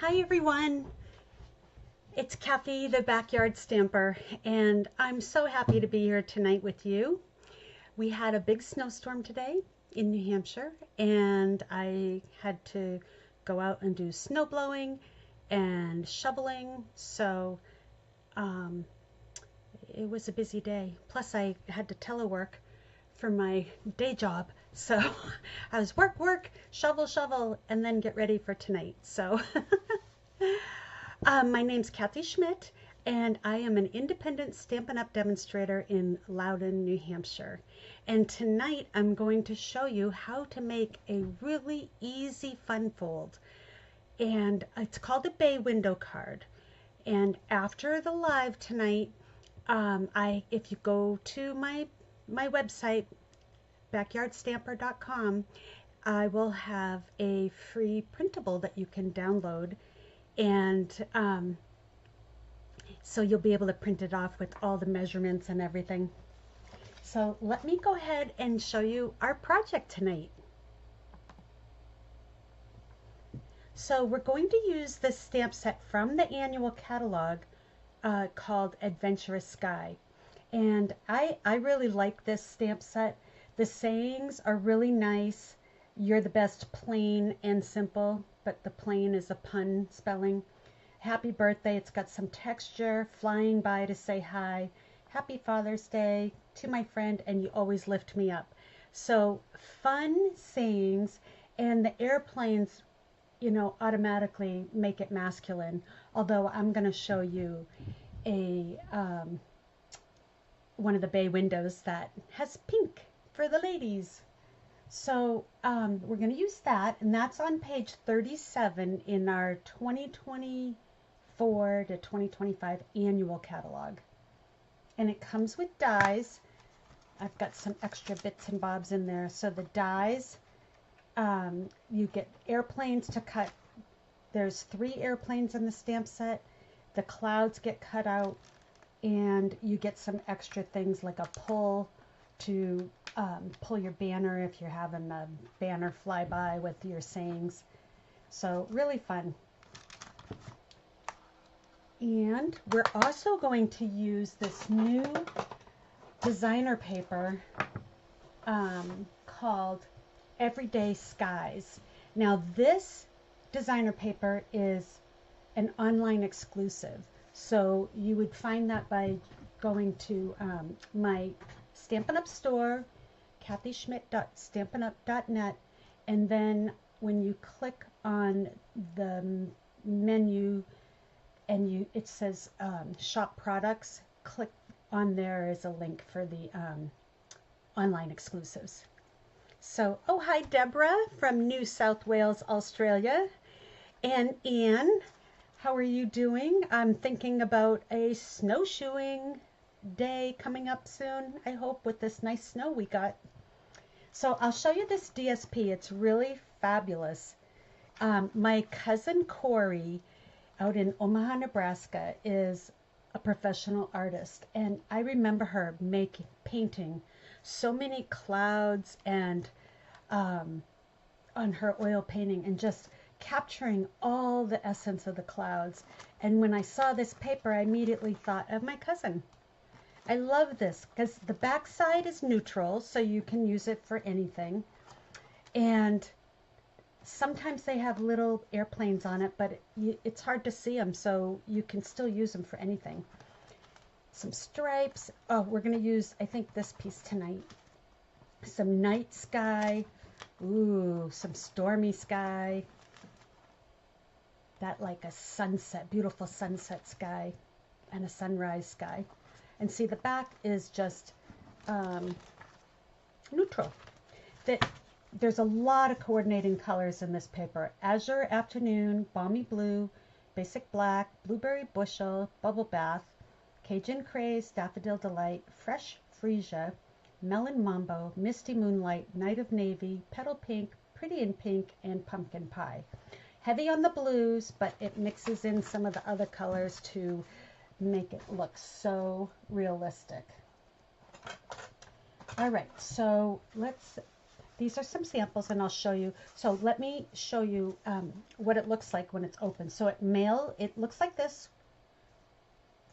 Hi everyone, it's Kathy the Backyard Stamper, and I'm so happy to be here tonight with you. We had a big snowstorm today in New Hampshire, and I had to go out and do snow blowing and shoveling, so um, it was a busy day. Plus, I had to telework for my day job, so I was work, shovel, shovel, and then get ready for tonight. So my name's Kathy Schmidt, and I am an independent Stampin' Up! Demonstrator in Loudon, New Hampshire. And tonight I'm going to show you how to make a really easy fun fold. And it's called a bay window card. And after the live tonight, if you go to my website, backyardstamper.com, I will have a free printable that you can download, and so you'll be able to print it off with all the measurements and everything. So let me go ahead and show you our project tonight. So we're going to use this stamp set from the annual catalog called Adventurous Sky. And I really like this stamp set. The sayings are really nice. You're the best, plain and simple, but the plain is a pun spelling. Happy birthday, it's got some texture, flying by to say hi. Happy Father's Day, to my friend, and you always lift me up. So fun sayings, and the airplanes, you know, automatically make it masculine. Although I'm going to show you a one of the bay windows that has pink for the ladies. So we're going to use that, and that's on page 37 in our 2024 to 2025 annual catalog. And it comes with dies. I've got some extra bits and bobs in there. So the dies, you get airplanes to cut. There's 3 airplanes in the stamp set. The clouds get cut out, and you get some extra things like a pull to pull your banner if you're having a banner fly by with your sayings. So really fun. And we're also going to use this new designer paper called Everyday Skies. Now this designer paper is an online exclusive. So you would find that by going to my Stampin' Up! Store, kathyschmidt.stampinup.net, and then when you click on the menu and it says shop products, click on there is a link for the online exclusives. So, oh hi Deborah from New South Wales, Australia, and Anne, how are you doing? I'm thinking about a snowshoeing day coming up soon, I hope, with this nice snow we got. So I'll show you this DSP. It's really fabulous. My cousin Corey out in Omaha, Nebraska is a professional artist, and I remember her painting so many clouds and on her oil painting, and just capturing all the essence of the clouds. And when I saw this paper, I immediately thought of my cousin. I love this because the back side is neutral, so you can use it for anything. And sometimes they have little airplanes on it, but it's hard to see them, so you can still use them for anything. Some stripes. Oh, we're going to use, I think, this piece tonight. Some night sky. Ooh, some stormy sky. That like a sunset, beautiful sunset sky, and a sunrise sky. And see, the back is just neutral. There's a lot of coordinating colors in this paper. Azure Afternoon, Balmy Blue, Basic Black, Blueberry Bushel, Bubble Bath, Cajun Craze, Daffodil Delight, Fresh Freesia, Melon Mambo, Misty Moonlight, Night of Navy, Petal Pink, Pretty in Pink, and Pumpkin Pie. Heavy on the blues, but it mixes in some of the other colors to make it look so realistic. All right, so let's these are some samples and I'll show you. So let me show you what it looks like when it's open. So it looks like this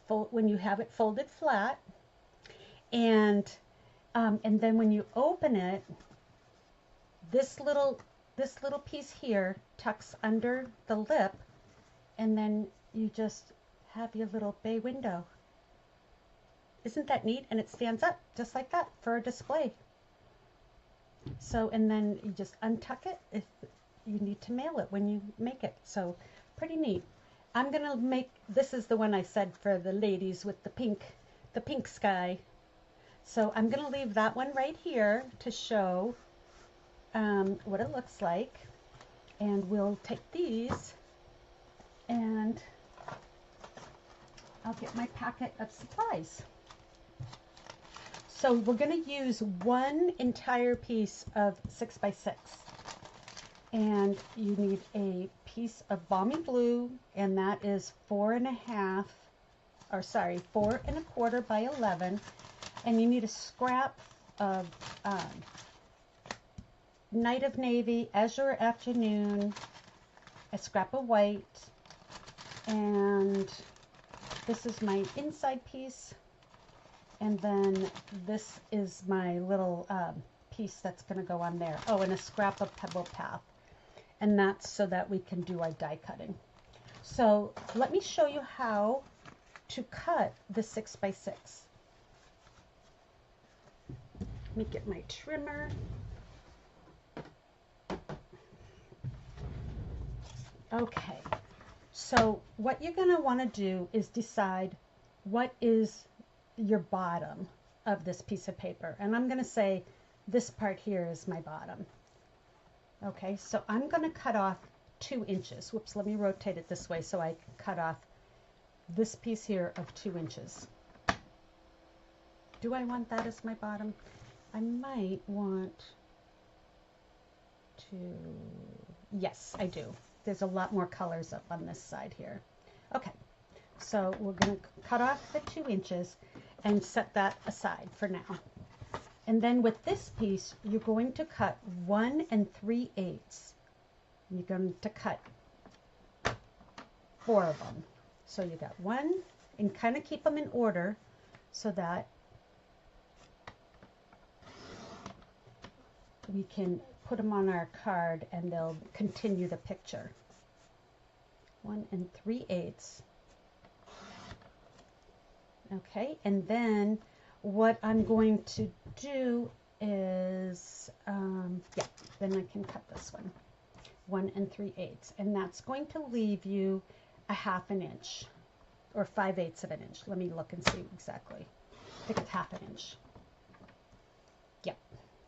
when you have it folded flat, and then when you open it, this little piece here tucks under the lip, and then you just have your little bay window. Isn't that neat? And it stands up just like that for a display. So, and then you just untuck it if you need to mail it when you make it. So pretty neat. I'm gonna make, this is the one I said for the ladies with the pink sky. So I'm gonna leave that one right here to show what it looks like. And we'll take these and I'll get my packet of supplies. So we're going to use one entire piece of 6x6, and you need a piece of Balmy blue, and that is 4.25 by 11, and you need a scrap of Night of Navy, Azure Afternoon, a scrap of white, and this is my inside piece. And then this is my little piece that's going to go on there. Oh, and a scrap of Pebble Path. And that's so that we can do our die cutting. So let me show you how to cut the 6x6. Let me get my trimmer. Okay, so what you're going to want to do is decide what is your bottom of this piece of paper, and I'm going to say this part here is my bottom. Okay, so I'm going to cut off 2 inches. Whoops, let me rotate it this way so I can cut off this piece here of 2 inches. Do I want that as my bottom? I might want to, yes, I do. There's a lot more colors up on this side here. Okay, so we're going to cut off the 2 inches and set that aside for now. And then with this piece, you're going to cut 1 3/8. You're going to cut 4 of them. So you got 1, and kind of keep them in order so that we can put them on our card and they'll continue the picture. 1 3/8. Okay, and then what I'm going to do is, yeah, then I can cut this one, 1 3/8, and that's going to leave you a 1/2 inch, or 5/8 of an inch. Let me look and see exactly. I think it's 1/2 inch. Yep,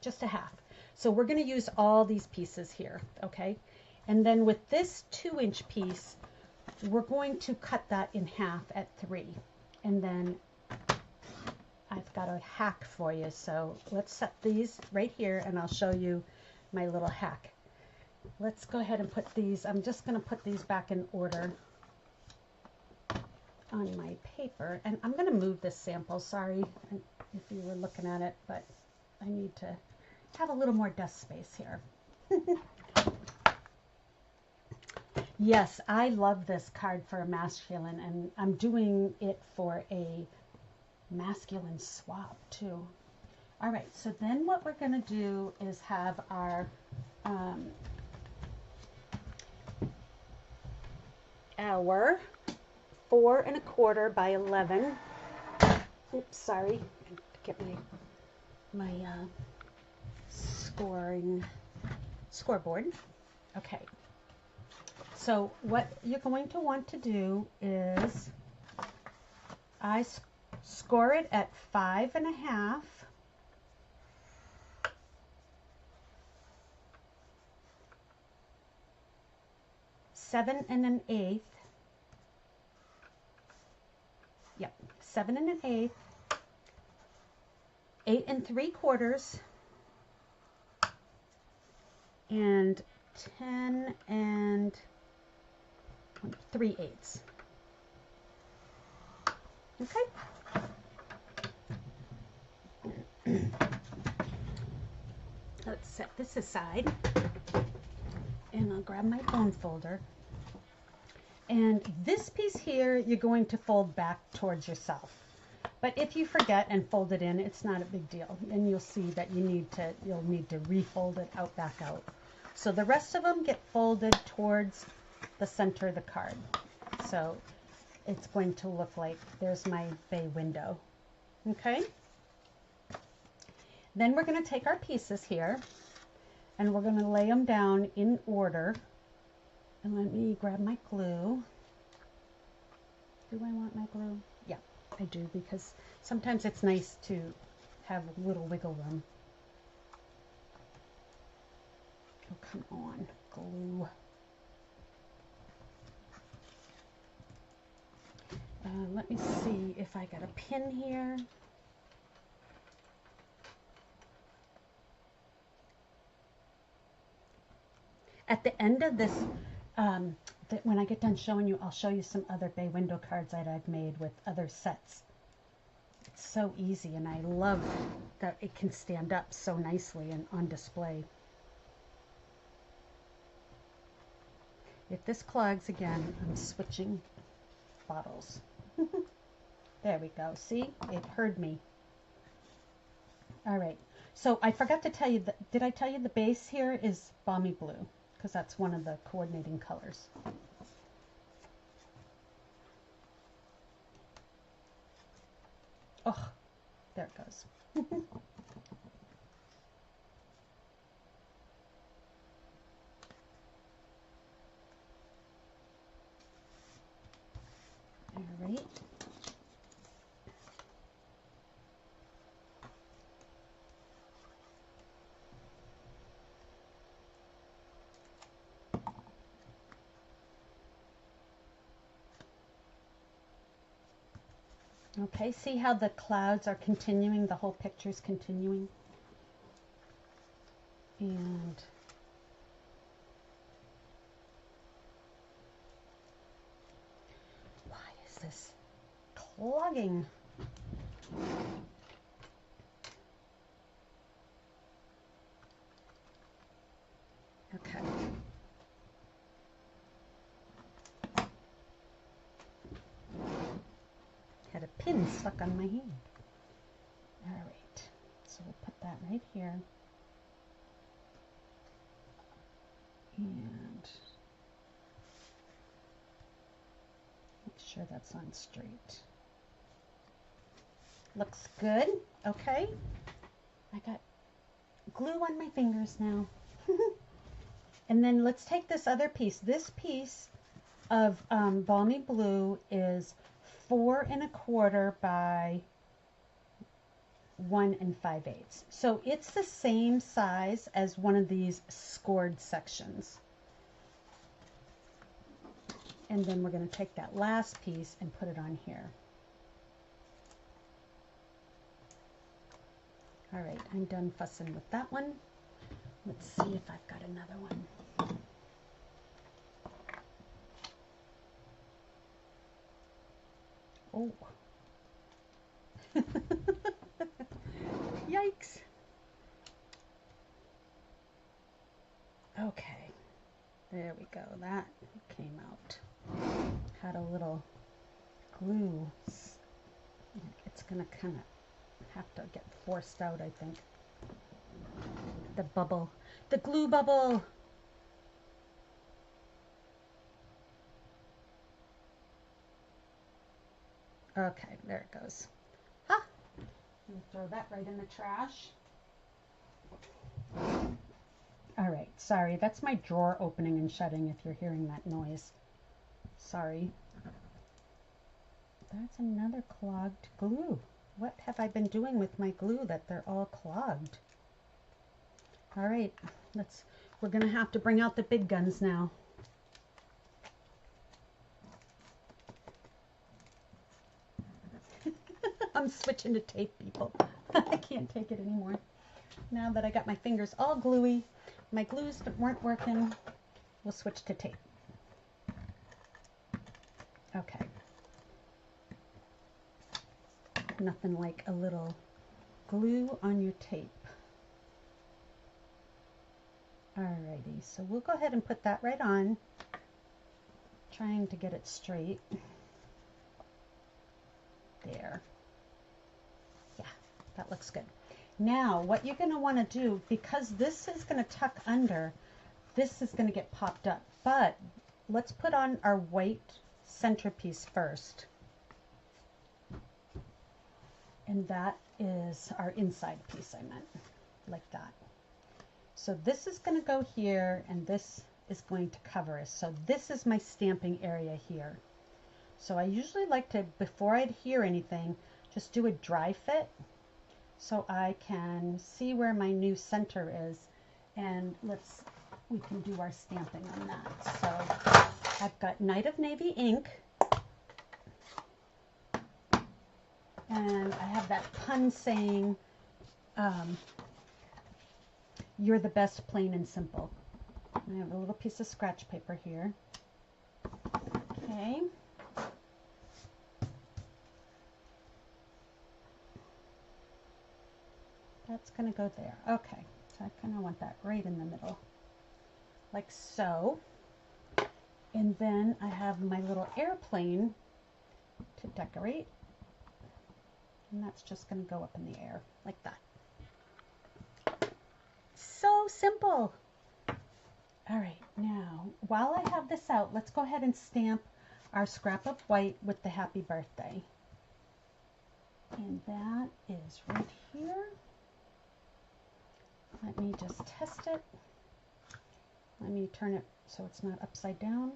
just a 1/2. So we're going to use all these pieces here, okay? And then with this 2-inch piece, we're going to cut that in half at 3. And then I've got a hack for you. So let's set these right here and I'll show you my little hack. Let's go ahead and put these, I'm just going to put these back in order on my paper. And I'm going to move this sample, sorry if you were looking at it, but I need to have a little more desk space here. Yes, I love this card for a masculine, and I'm doing it for a masculine swap too. All right, so then what we're going to do is have our 4.25 by 11. Oops, sorry. Get my scoreboard. Okay. So what you're going to want to do is I score it at 5.5. Seven and an eighth. Yep, 7 1/8. 8 3/4. And 10 3/8. Okay. Let's set this aside and I'll grab my bone folder. And this piece here, you're going to fold back towards yourself. But if you forget and fold it in, it's not a big deal. And you'll see that you'll need to refold it out back out. So the rest of them get folded towards the center of the card. So it's going to look like there's my bay window. Okay? Then we're going to take our pieces here and we're going to lay them down in order. And let me grab my glue. Do I want my glue? Yeah, I do, because sometimes it's nice to have a little wiggle room. Oh, come on, glue. Let me see if I got a pin here. At the end of this, when I get done showing you, I'll show you some other bay window cards that I've made with other sets. It's so easy, and I love that it can stand up so nicely and on display. If this clogs again, I'm switching bottles. There we go. See? It heard me. All right. So I forgot to tell you, did I tell you the base here is Balmy blue? Because that's one of the coordinating colors. Oh, there it goes. All right. Okay, see how the clouds are continuing, the whole picture's continuing? And why is this clogging? Okay. Had a pin stuck on my hand. All right, so we'll put that right here. And make sure that's on straight. Looks good. Okay. I got glue on my fingers now. And then let's take this other piece. This piece of Balmy blue is 4 1/4 by 1 5/8. So it's the same size as one of these scored sections. And then we're going to take that last piece and put it on here. All right, I'm done fussing with that one. Let's see if I've got another one. Oh. Yikes. Okay. There we go. That came out. Had a little glue. It's going to kind of have to get forced out, I think. The bubble. The glue bubble. Okay, there it goes. Huh. Throw that right in the trash. All right, sorry, that's my drawer opening and shutting if you're hearing that noise. Sorry. That's another clogged glue. What have I been doing with my glue that they're all clogged? All right, we're gonna have to bring out the big guns now. I'm switching to tape, people. I can't take it anymore. Now that I got my fingers all gluey, my glues weren't working, we'll switch to tape. Okay. Nothing like a little glue on your tape. Alrighty, so we'll go ahead and put that right on, trying to get it straight. There. Yeah, that looks good. Now, what you're going to want to do, because this is going to tuck under, this is going to get popped up. But let's put on our white centerpiece first. And that is our inside piece, I meant, like that. So this is going to go here, and this is going to cover us. So this is my stamping area here. So I usually like to, before I adhere anything, just do a dry fit so I can see where my new center is. And we can do our stamping on that. So I've got Night of Navy ink. And I have that pun saying, you're the best, plain and simple. I have a little piece of scratch paper here. Okay. That's going to go there. Okay. So I kind of want that right in the middle. Like so. And then I have my little airplane to decorate. And that's just going to go up in the air like that. So simple. All right, now while I have this out, let's go ahead and stamp our scrap of white with the happy birthday. And that is right here. Let me just test it. Let me turn it so it's not upside down.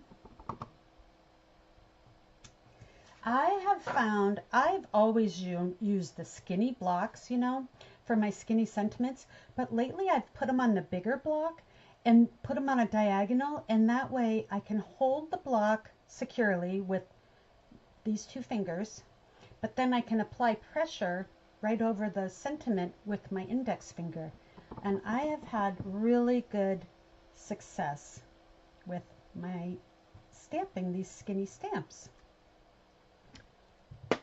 I have found I've always used the skinny blocks, you know, for my skinny sentiments, but lately I've put them on the bigger block and put them on a diagonal, and that way I can hold the block securely with these two fingers, but then I can apply pressure right over the sentiment with my index finger. And I have had really good success with my stamping these skinny stamps.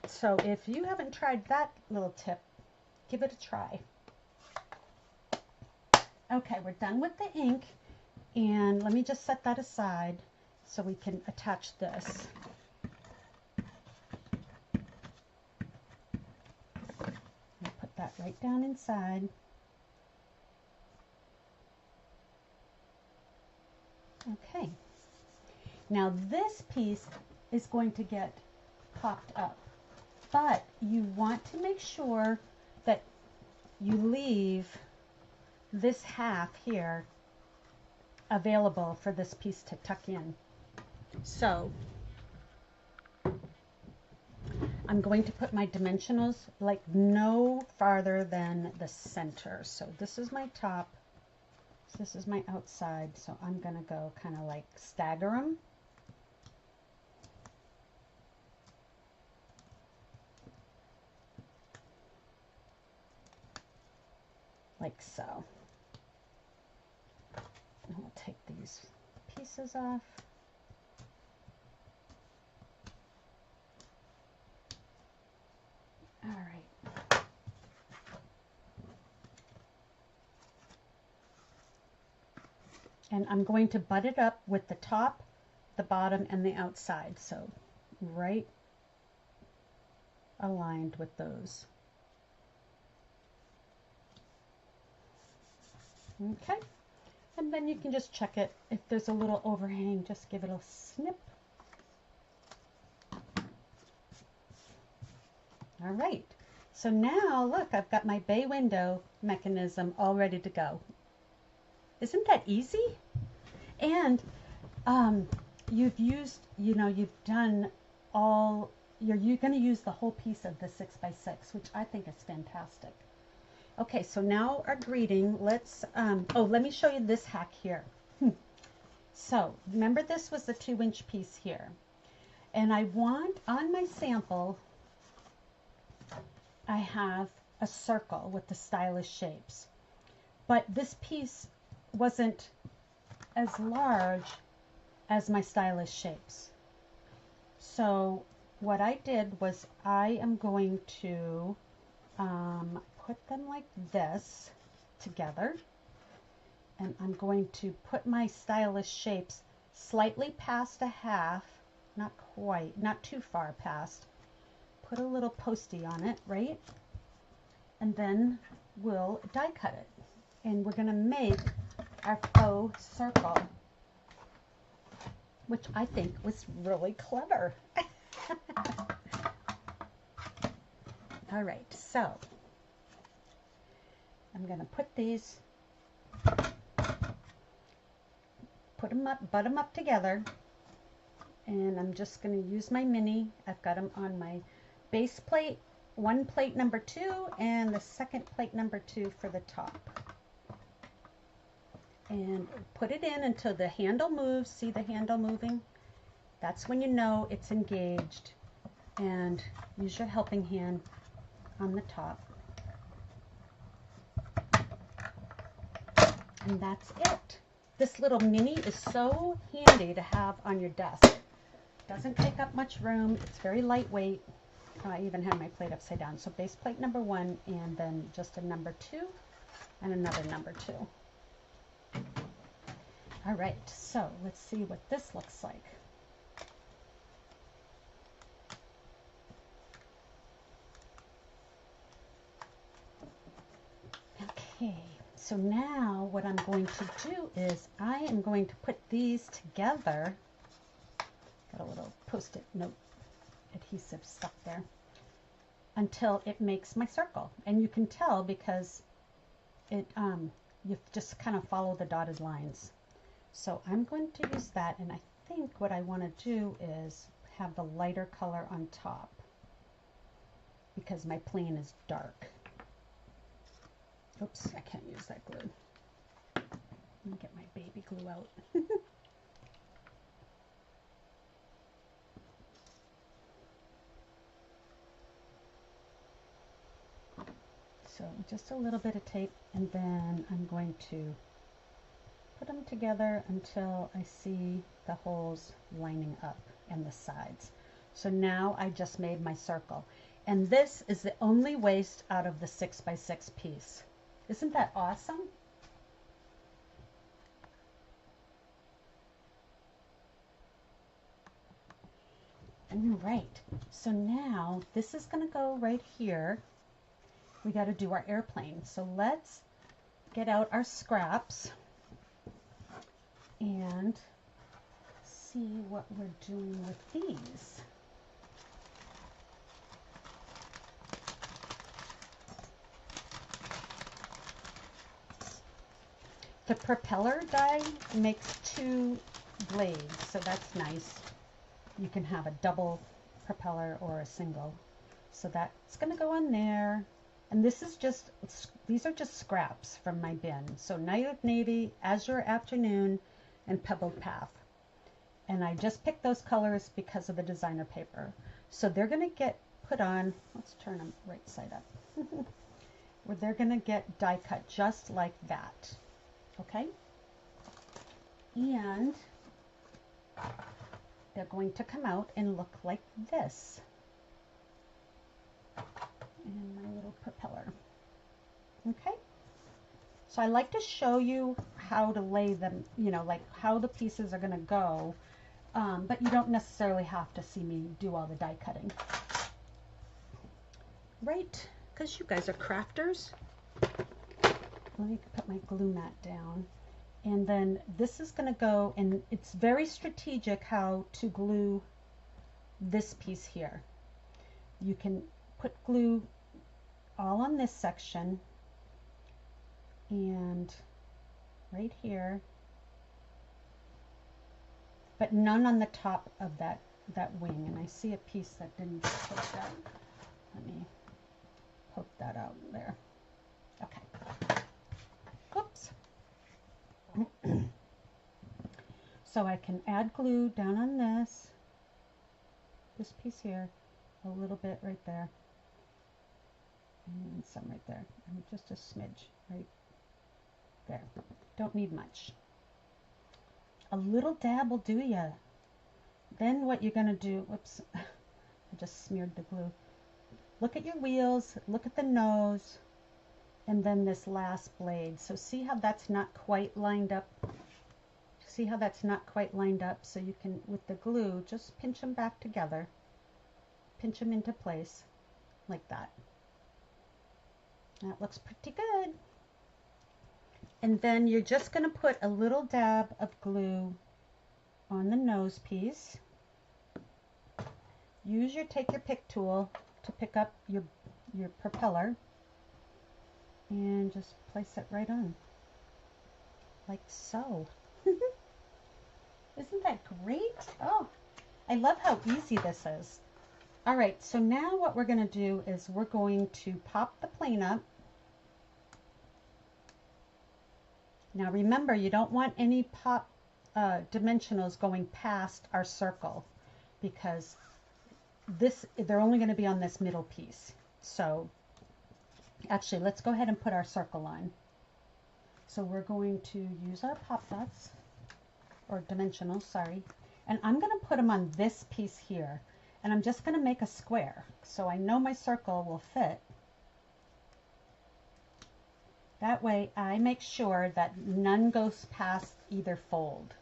So if you haven't tried that little tip, give it a try. Okay, we're done with the ink, and let me just set that aside so we can attach this. I'll put that right down inside. Okay, now this piece is going to get popped up, but you want to make sure that you leave this half here available for this piece to tuck in. So I'm going to put my dimensionals like no farther than the center. So this is my top, this is my outside, so I'm going to go kind of like stagger them. Like so. And we'll take these pieces off. All right. And I'm going to butt it up with the top, the bottom, and the outside. So right aligned with those. Okay. And then you can just check it. If there's a little overhang, just give it a snip. All right. So now, look, I've got my bay window mechanism all ready to go. Isn't that easy? And you've used, you know, you've done all, you're going to use the whole piece of the 6x6, which I think is fantastic. Okay, so now our greeting, let's, oh, let me show you this hack here. So, remember this was the 2-inch piece here. And I want, on my sample, I have a circle with the stylish shapes. But this piece wasn't as large as my stylish shapes. So, what I did was I am going to put them like this together, and I'm going to put my stylus shapes slightly past a half, not quite, not too far past. Put a little postie on it, right? And then we'll die cut it. And we're going to make our faux circle, which I think was really clever. All right, so I'm going to put these, put them up, butt them up together, and I'm just going to use my mini. I've got them on my base plate, one plate number 2, and the second plate number 2 for the top. And put it in until the handle moves. See the handle moving? That's when you know it's engaged. And use your helping hand on the top. And that's it. This little mini is so handy to have on your desk. Doesn't take up much room. It's very lightweight. I even have my plate upside down. So base plate number 1, and then just a number 2 and another number 2. All right, so let's see what this looks like. Okay, so now what I'm going to do is I am going to put these together. Got a little post-it note adhesive stuck there until it makes my circle. And you can tell because it you just kind of follow the dotted lines. So I'm going to use that, and I think what I want to do is have the lighter color on top because my plane is dark. Oops, I can't use that glue. Let me get my baby glue out. So just a little bit of tape, and then I'm going to put them together until I see the holes lining up and the sides. So now I just made my circle, and this is the only waste out of the 6x6 piece. Isn't that awesome? All right, so now this is going to go right here. We got to do our airplane. So let's get out our scraps and see what we're doing with these. The propeller die makes 2 blades, so that's nice. You can have a double propeller or a single. So that's going to go on there. And this is just, these are just scraps from my bin. So Night of Navy, Azure Afternoon, and Pebbled Path. And I just picked those colors because of the designer paper. So they're going to get put on, let's turn them right side up, where they're going to get die cut just like that. Okay? And they're going to come out and look like this. And my little propeller. Okay? So I like to show you how to lay them, you know, like how the pieces are going to go, but you don't necessarily have to see me do all the die cutting. Right? Because you guys are crafters. Let me put my glue mat down. And then this is going to go, and it's very strategic how to glue this piece here. You can put glue all on this section and right here, but none on the top of that wing. And I see a piece that didn't get poked out. Let me poke that out there. Okay. Oops. So I can add glue down on this piece here, a little bit right there, and some right there, and just a smidge right there. Don't need much. A little dab will do ya. Then what you're gonna do, whoops, I just smeared the glue. Look at your wheels, look at the nose, and then this last blade. So see how that's not quite lined up? See how that's not quite lined up? So you can, with the glue, just pinch them back together. Pinch them into place like that. That looks pretty good. And then you're just going to put a little dab of glue on the nose piece. Take your pick tool to pick up your propeller and just place it right on, like so. Isn't that great? Oh, I love how easy this is. All right, so now what we're going to do is we're going to pop the plane up. Now remember, you don't want any pop dimensionals going past our circle, because they're only going to be on this middle piece. So actually, let's go ahead and put our circle on. So we're going to use our pop dots, or dimensionals, sorry, and I'm going to put them on this piece here, and I'm just going to make a square so I know my circle will fit. That way I make sure that none goes past either fold.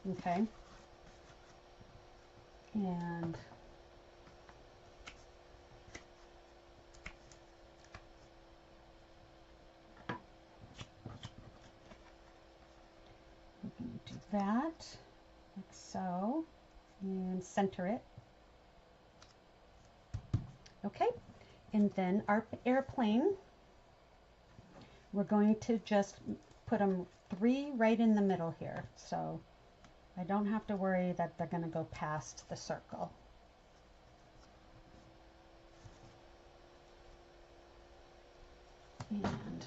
Okay, and we're going to do that like so, and center it. Okay, and then our airplane, we're going to just put them 3 right in the middle here, so I don't have to worry that they're going to go past the circle. And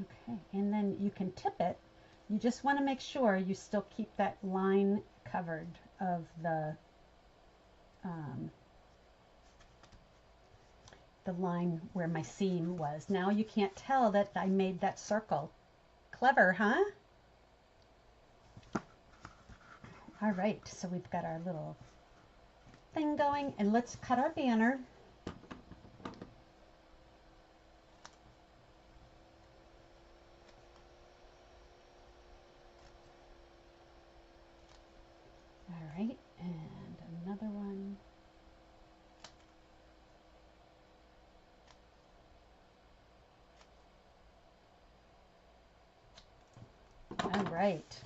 okay, and then you can tip it. You just want to make sure you still keep that line covered of the line where my seam was. Now you can't tell that I made that circle. Clever, huh? All right, so we've got our little thing going, and let's cut our banner. All right, and another one. All right.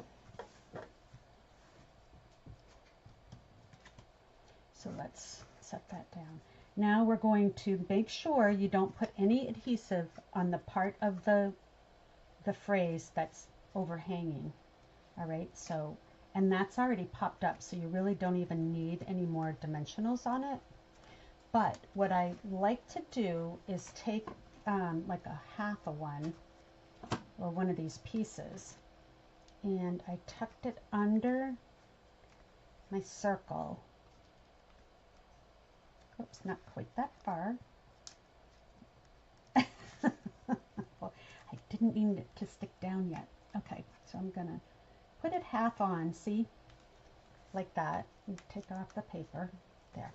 So let's set that down. Now we're going to make sure you don't put any adhesive on the part of the phrase that's overhanging. All right, so, and that's already popped up, so you really don't even need any more dimensionals on it. But what I like to do is take like a half of one, or one of these pieces, and I tucked it under my circle. Oops, not quite that far. Well, I didn't mean it to stick down yet. Okay, so I'm gonna put it half on, see? Like that. And take off the paper. There.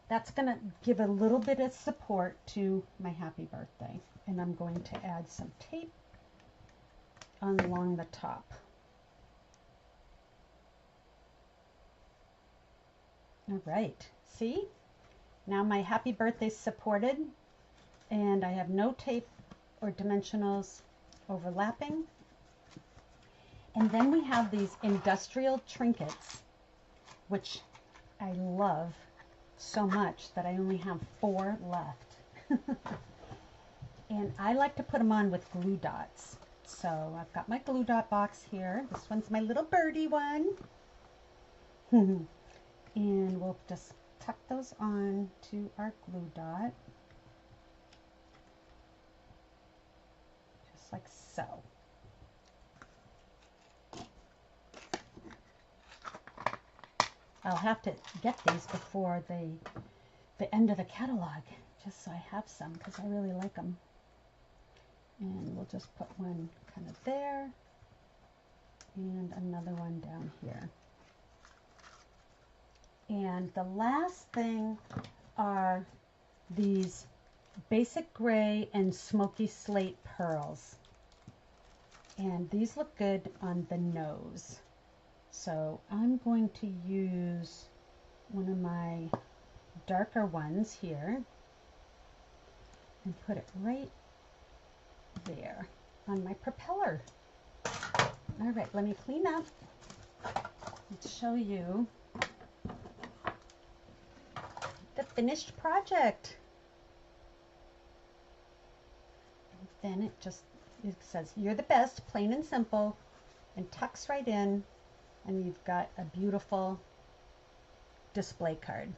That's gonna give a little bit of support to my happy birthday. And I'm going to add some tape along the top. All right, see? Now my happy birthday's supported, and I have no tape or dimensionals overlapping. And then we have these industrial trinkets, which I love so much that I only have 4 left. And I like to put them on with glue dots. So I've got my glue dot box here. This one's my little birdie one. And we'll just tuck those on to our glue dot. Just like so. I'll have to get these before the end of the catalog, just so I have some, because I really like them. And we'll just put one kind of there. and another one down here. And the last thing are these basic gray and smoky slate pearls. And these look good on the nose. So I'm going to use one of my darker ones here and put it right there on my propeller. All right, let me clean up and show you the finished project. And then it says, "You're the best," plain and simple, and tucks right in, and you've got a beautiful display card.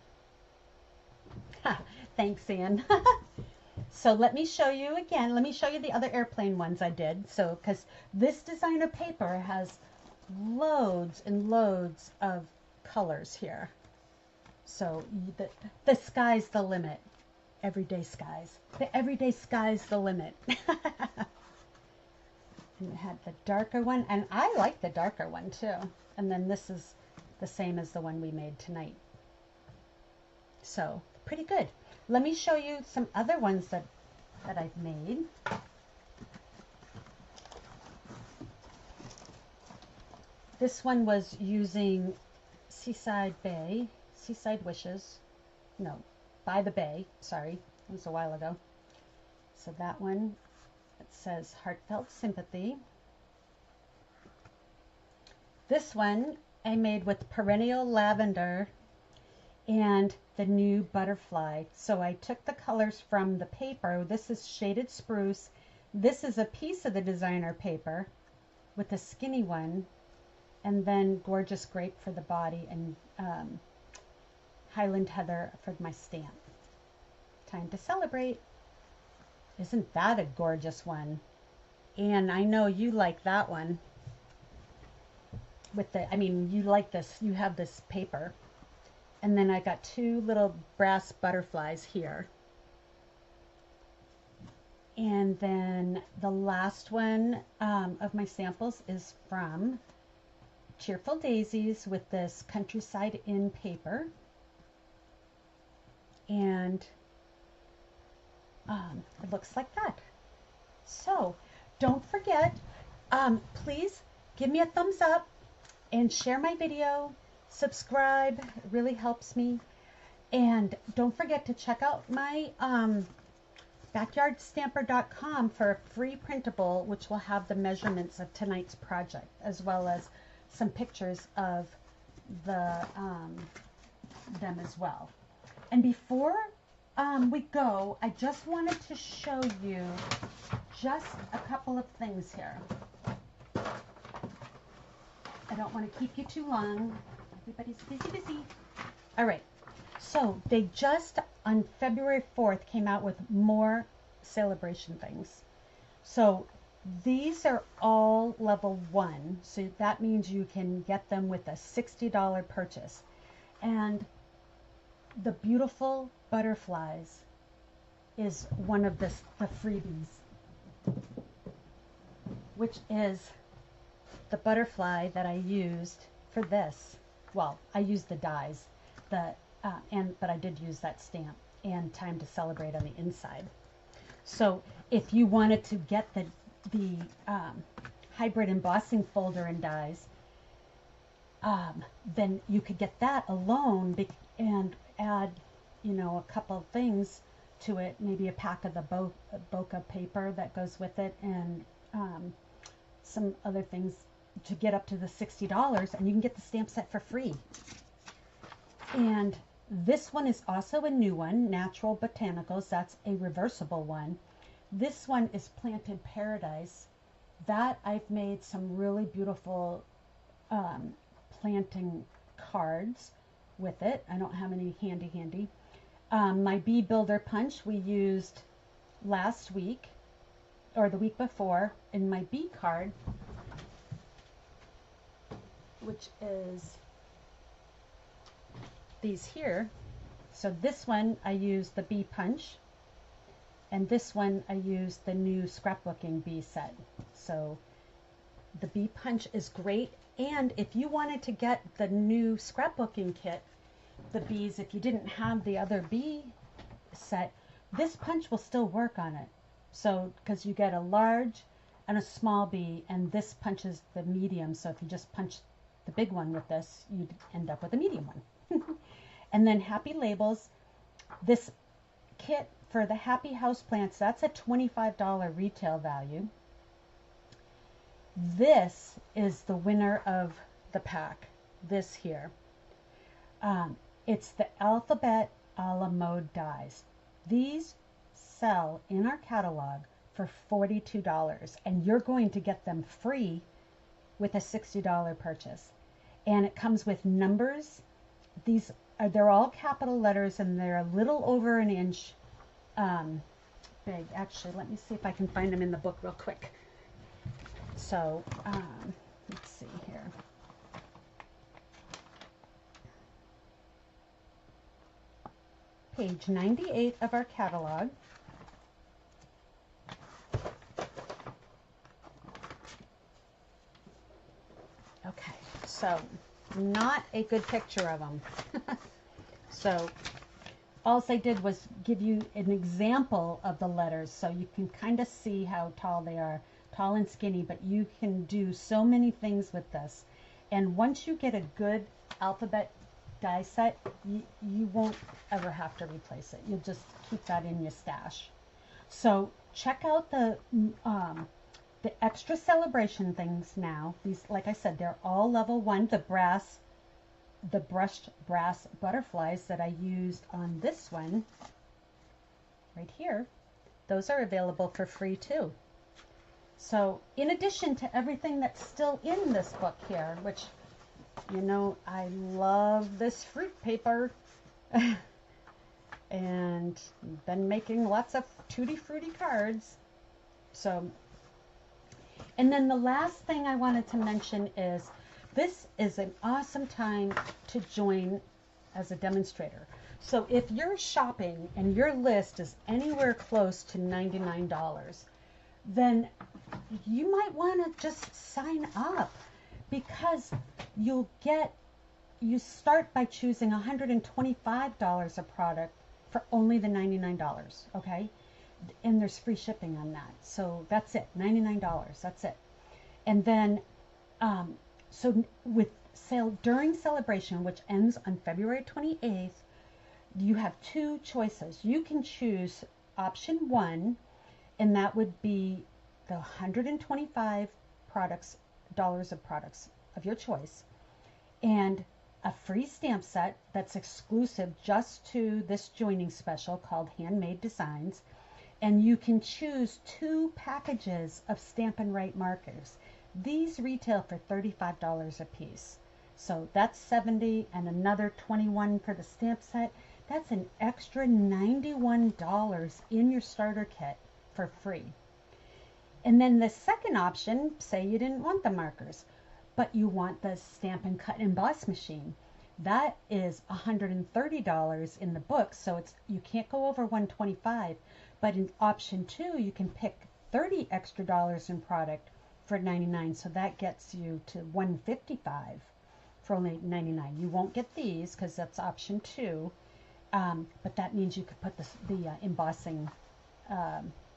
Thanks, Anne. So let me show you again. Let me show you the other airplane ones I did. So, because this designer paper has loads and loads of colors here. So the sky's the limit. Everyday skies. The everyday sky's the limit. And it had the darker one, and I like the darker one too. And then this is the same as the one we made tonight. So pretty good. Let me show you some other ones that I've made. This one was using Seaside Wishes. No, By the Bay. Sorry, it was a while ago. So that one, it says Heartfelt Sympathy. This one I made with Perennial Lavender and the new Butterfly. So I took the colors from the paper. This is Shaded Spruce. This is a piece of the designer paper with a skinny one, and then Gorgeous Grape for the body, and Highland Heather for my stamp. Time to Celebrate. Isn't that a gorgeous one? And I know you like that one. With the, I mean, you like this, you have this paper. And then I got two little brass butterflies here. And then the last one of my samples is from Cheerful Daisies with this Countryside Inn paper. And it looks like that. So don't forget, please give me a thumbs up and share my video. Subscribe, it really helps me. And don't forget to check out my backyardstamper.com for a free printable, which will have the measurements of tonight's project, as well as some pictures of the them as well. And before we go, I just wanted to show you just a couple of things here. I don't want to keep you too long. Everybody's busy. All right. So they just on February 4th came out with more celebration things. So these are all level 1. So that means you can get them with a $60 purchase. And the beautiful butterflies is one of the freebies, which is the butterfly that I used for this. Well, I used the dies, but I did use that stamp and Time to Celebrate on the inside. So if you wanted to get the hybrid embossing folder and dies, then you could get that alone and add, you know, a couple of things to it, maybe a pack of the bokeh paper that goes with it, and some other things to get up to the $60, and you can get the stamp set for free. And this one is also a new one, Natural Botanicals. That's a reversible one. This one is Planted Paradise. That I've made some really beautiful planting cards with it. I don't have any handy. My Bee Builder Punch we used last week, or the week before, in my bee card, which is these here. So this one I used the Bee Punch, and this one I used the new scrapbooking bee set. So The bee punch is great. And if you wanted to get the new scrapbooking kit, the bees, if you didn't have the other bee set, this punch will still work on it. So, because you get a large and a small bee, and this punches the medium. So if you just punch the big one with this, you'd end up with a medium one. And then Happy Labels. This kit for the Happy Houseplants, that's a $25 retail value. This is the winner of the pack, this here. It's the Alphabet a la Mode dies. These sell in our catalog for $42, and you're going to get them free with a $60 purchase. And it comes with numbers. They're all capital letters, and they're a little over an inch big. Actually, let me see if I can find them in the book real quick. So, let's see here. Page 98 of our catalog. Okay, so not a good picture of them. So all I did was give you an example of the letters so you can kind of see how tall they are. Tall and skinny, but you can do so many things with this. And once you get a good alphabet die set, you won't ever have to replace it. You'll just keep that in your stash. So check out the extra celebration things now. These, like I said, they're all level 1. The brushed brass butterflies that I used on this one right here, those are available for free too. So in addition to everything that's still in this book here, which, you know, I love this fruit paper and been making lots of tutti frutti cards. So, and then the last thing I wanted to mention is this is an awesome time to join as a demonstrator. So if you're shopping and your list is anywhere close to $99, then you might want to just sign up, because you start by choosing $125 a product for only the $99, okay? And there's free shipping on that. So that's it, $99, that's it. And then, so with sale during celebration, which ends on February 28th, you have 2 choices. You can choose option 1, and that would be the 125 dollars of products of your choice, and a free stamp set that's exclusive just to this joining special called Handmade Designs. And you can choose 2 packages of Stampin' Write markers. These retail for $35 a piece. So that's $70, and another $21 for the stamp set. That's an extra $91 in your starter kit for free. And then the second option, say you didn't want the markers, but you want the Stampin' Cut and Emboss machine. That is $130 in the book, so you can't go over $125. But in option 2, you can pick $30 extra in product for $99, so that gets you to $155 for only $99. You won't get these because that's option 2, but that means you could put the embossing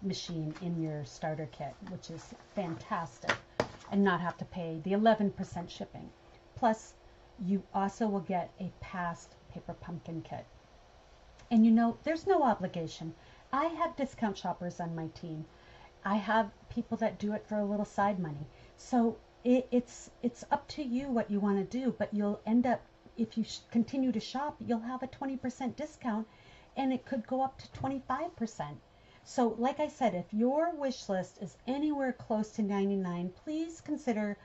machine in your starter kit, which is fantastic, and not have to pay the 11% shipping. Plus, you also will get a past paper pumpkin kit. And you know, there's no obligation. I have discount shoppers on my team. I have people that do it for a little side money. So it's up to you what you want to do, but you'll end up, if you continue to shop, you'll have a 20% discount, and it could go up to 25%. So like I said, if your wish list is anywhere close to $99, please consider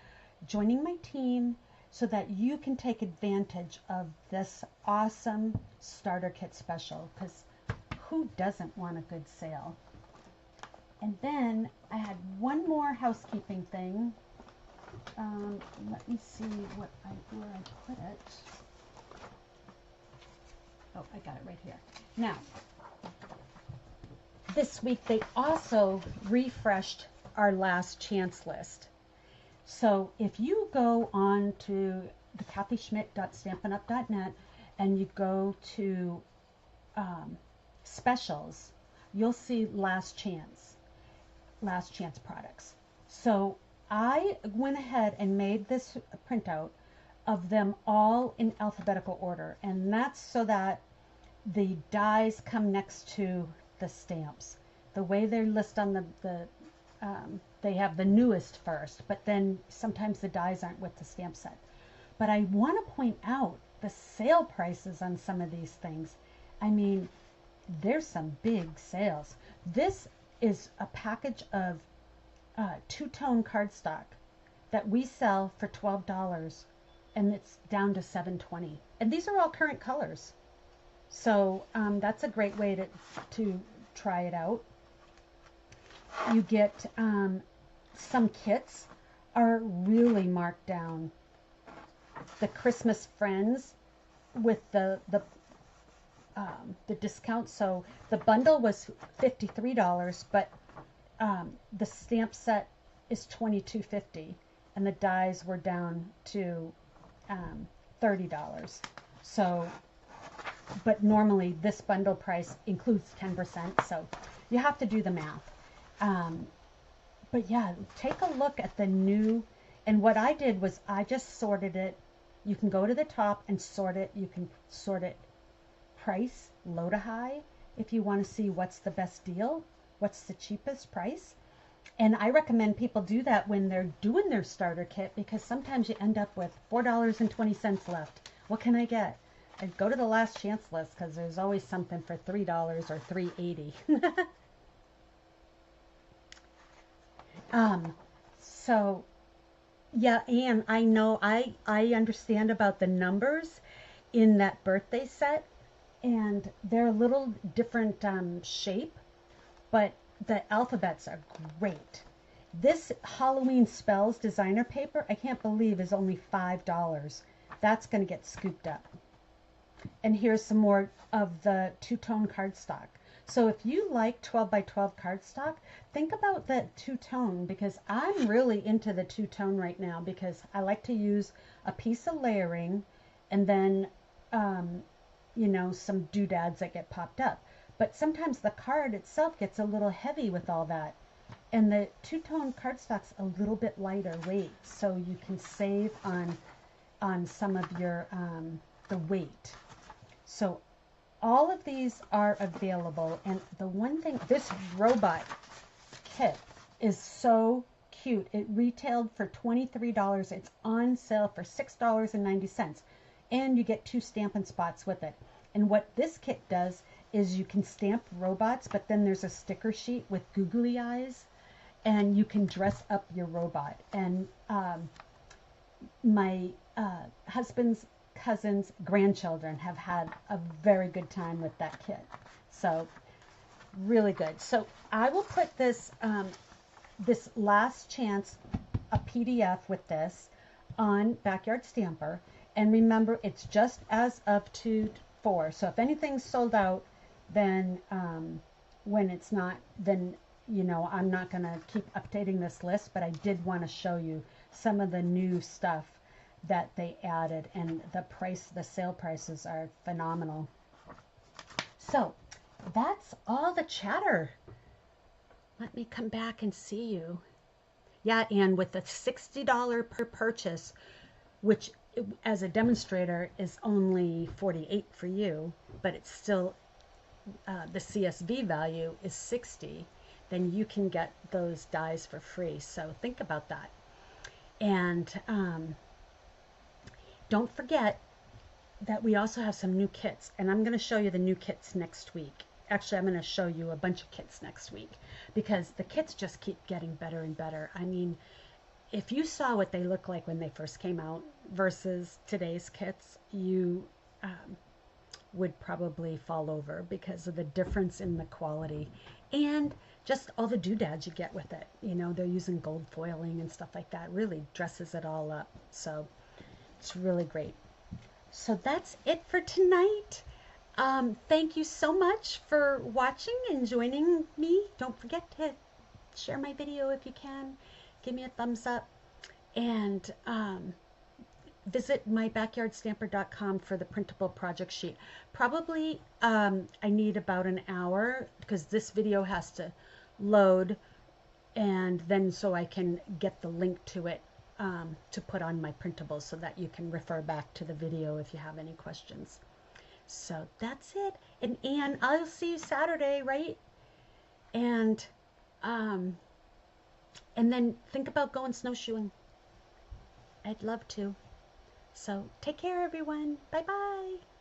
joining my team so that you can take advantage of this awesome starter kit special, because who doesn't want a good sale? And then I had one more housekeeping thing. Let me see where I put it. Oh, I got it right here. Now, this week they also refreshed our last chance list. So if you go on to the kathyschmidt.stampinup.net and you go to specials, you'll see last chance products. So I went ahead and made this printout of them all in alphabetical order, and that's so that the dies come next to the stamps. The way they list on they have the newest first, but then sometimes the dies aren't with the stamp set. But I want to point out the sale prices on some of these things. I mean, there's some big sales. This is a package of two-tone cardstock that we sell for $12, and it's down to $7.20. And these are all current colors. So that's a great way to try it out. You get some kits are really marked down. The Christmas Friends with the discount. So the bundle was $53, but the stamp set is $22.50, and the dies were down to $30. So, but normally this bundle price includes 10%, so you have to do the math. But yeah, take a look at the new, and what I did was I just sorted it. You can go to the top and sort it. You can sort it price, low to high, if you want to see what's the best deal, what's the cheapest price. And I recommend people do that when they're doing their starter kit, because sometimes you end up with $4.20 left. What can I get? I'd go to the last chance list, because there's always something for $3 or $3.80. So yeah, Anne, I know I understand about the numbers in that birthday set, and they're a little different shape, but the alphabets are great. This Halloween Spells designer paper, I can't believe, is only $5. That's going to get scooped up. And here's some more of the two-tone cardstock. So if you like 12 by 12 cardstock, think about that two-tone, because I'm really into the two-tone right now, because I like to use a piece of layering and then, you know, some doodads that get popped up. But sometimes the card itself gets a little heavy with all that. And the two-tone cardstock's a little bit lighter weight, so you can save on some of your the weight. So all of these are available, and the one thing, this robot kit is so cute. It retailed for $23. It's on sale for $6.90, and you get 2 Stampin' Spots with it. And what this kit does is you can stamp robots, but then there's a sticker sheet with googly eyes, and you can dress up your robot. And my husband's cousins' grandchildren have had a very good time with that kit. So really good. So I will put this this last chance, a PDF with this, on Backyard Stamper. And remember, it's just as of 2/4. So if anything's sold out, then when it's not, then you know I'm not going to keep updating this list. But I did want to show you some of the new stuff that they added, and the sale prices are phenomenal. So that's all the chatter. Let me come back and see you. Yeah, and with the $60 per purchase, which as a demonstrator is only $48 for you, but it's still the CSV value is $60, then you can get those dies for free. So think about that. And don't forget that we also have some new kits, and I'm going to show you the new kits next week. Actually, I'm going to show you a bunch of kits next week, because the kits just keep getting better and better. I mean, if you saw what they look like when they first came out versus today's kits, you would probably fall over because of the difference in the quality and just all the doodads you get with it. You know, they're using gold foiling and stuff like that. It really dresses it all up. So it's really great. So that's it for tonight. Thank you so much for watching and joining me. Don't forget to share my video if you can. Give me a thumbs up. And visit mybackyardstamper.com for the printable project sheet. Probably I need about an hour because this video has to load, and then so I can get the link to it to put on my printables so that you can refer back to the video if you have any questions. So that's it. And Anne, I'll see you Saturday, right? And then think about going snowshoeing. I'd love to. So take care, everyone. Bye-bye.